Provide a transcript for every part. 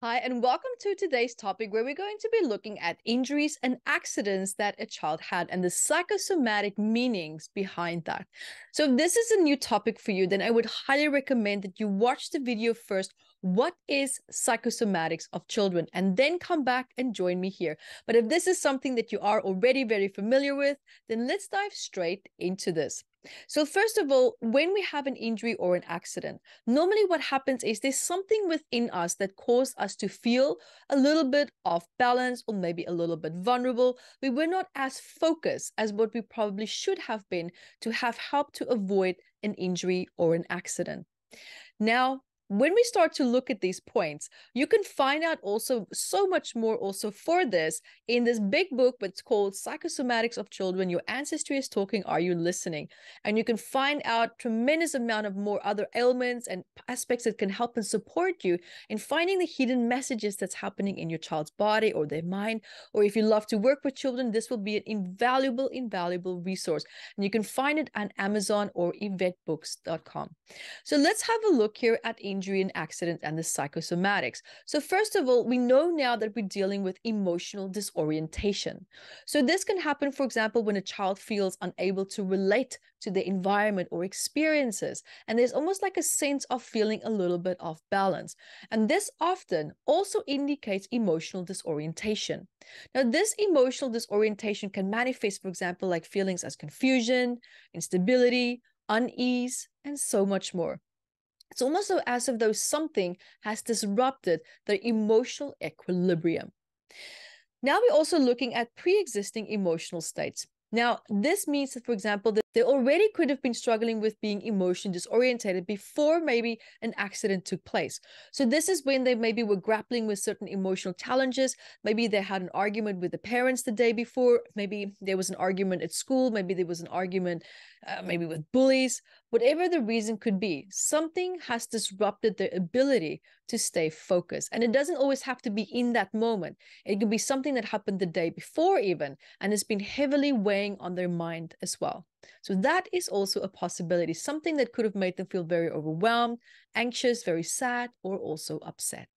Hi, and welcome to today's topic where we're going to be looking at injuries and accidents that a child had and the psychosomatic meanings behind that. So if this is a new topic for you, then I would highly recommend that you watch the video first. What is psychosomatics of children? And then come back and join me here. But if this is something that you are already very familiar with, then let's dive straight into this. So first of all, when we have an injury or an accident, normally what happens is there's something within us that causes us to feel a little bit off balance or maybe a little bit vulnerable. We were not as focused as what we probably should have been to have helped to avoid an injury or an accident. Now, when we start to look at these points, you can find out also so much more also for this in this big book, but it's called Psychosomatics of Children. Your ancestry is talking. Are you listening? And you can find out tremendous amount of more other ailments and aspects that can help and support you in finding the hidden messages that's happening in your child's body or their mind. Or if you love to work with children, this will be an invaluable resource. And you can find it on Amazon or evettebooks.com. So let's have a look here at injury and accident and the psychosomatics. So first of all, we know now that we're dealing with emotional disorientation. So this can happen, for example, when a child feels unable to relate to the environment or experiences, and there's almost like a sense of feeling a little bit off balance. And this often also indicates emotional disorientation. Now, this emotional disorientation can manifest, for example, like feelings as confusion, instability, unease, and so much more. It's almost as if though something has disrupted their emotional equilibrium. Now we're also looking at pre-existing emotional states. Now, this means that, for example, that they already could have been struggling with being emotionally disorientated before maybe an accident took place. So this is when they maybe were grappling with certain emotional challenges. Maybe they had an argument with the parents the day before. Maybe there was an argument at school. Maybe there was an argument maybe with bullies. Whatever the reason could be, something has disrupted their ability to stay focused. And it doesn't always have to be in that moment. It could be something that happened the day before even, and it's been heavily weighing on their mind as well. So that is also a possibility, something that could have made them feel very overwhelmed, anxious, very sad, or also upset.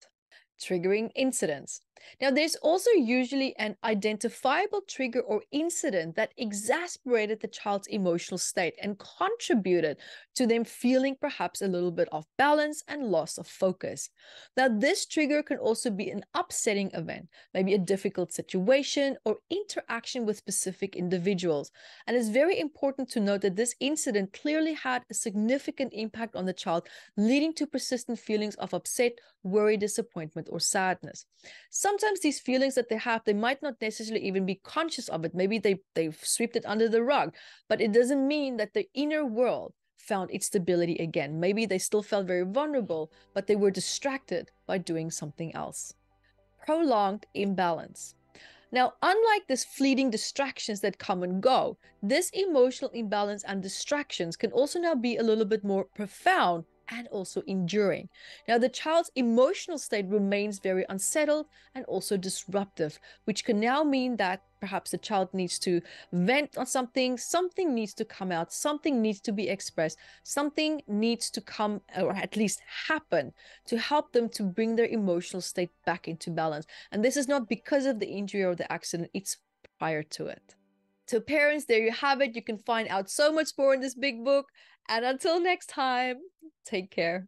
Triggering incidents. Now, there's also usually an identifiable trigger or incident that exasperated the child's emotional state and contributed to them feeling perhaps a little bit off balance and loss of focus. Now, this trigger can also be an upsetting event, maybe a difficult situation or interaction with specific individuals. And it's very important to note that this incident clearly had a significant impact on the child, leading to persistent feelings of upset, worry, disappointment, or sadness. Sometimes these feelings that they have, they might not necessarily even be conscious of it. Maybe they've swept it under the rug, but it doesn't mean that the inner world found its stability again. Maybe they still felt very vulnerable, but they were distracted by doing something else. Prolonged imbalance. Now, unlike these fleeting distractions that come and go, this emotional imbalance and distractions can also now be a little bit more profound and also enduring. Now, the child's emotional state remains very unsettled and also disruptive, which can now mean that perhaps the child needs to vent on something, something needs to come out, something needs to be expressed, something needs to come or at least happen to help them to bring their emotional state back into balance. And this is not because of the injury or the accident, it's prior to it. So parents, there you have it. You can find out so much more in this big book. And until next time, take care.